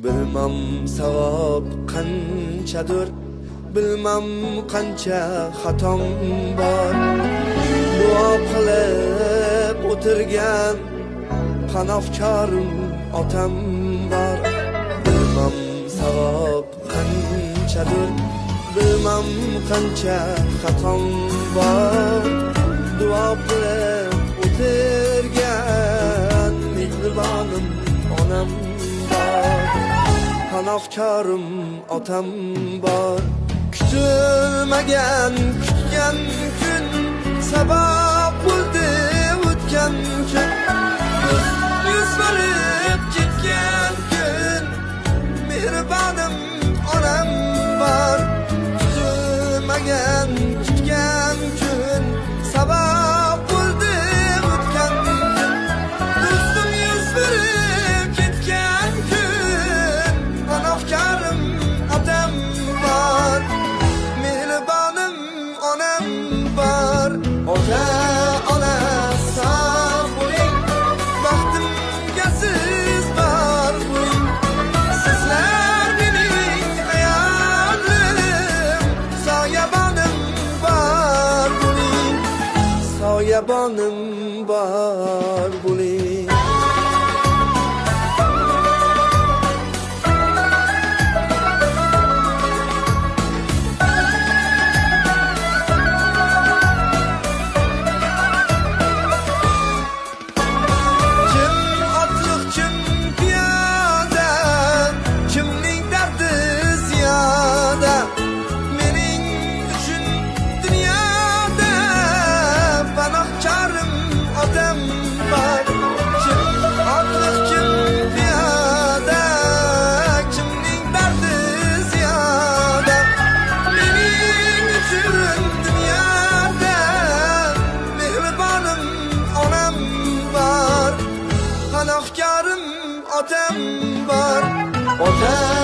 Bilmem savab qanchadir, bilmem qancha xatom bor. Duo qilib o'tirgan qanofkarim otam bor. Bilmem savab qanchadir, bilmem qancha xatom bor. Duo qilib o'tirgan mehribonim onam bor. Qanofkarim otam bor. Kutilmagan kutgan kun sabab bo'ldi o'tgan kun. Yuz berib ketgan kun mehribonim onam bor. Kutilmagan kutgan kun sabab bo'ldi o'tgan kun. Do'stim yuz berib ketgan kun qanofkarim otam bor. Mehribonim onam bor. Ota-ona sog' bo'ling, baxtimga siz bor bo'ling. Sizlar mening hayotim, soyabonim bor bo'ling. Soyabonim bor bo'ling. Qanofkarim otam bor. Otam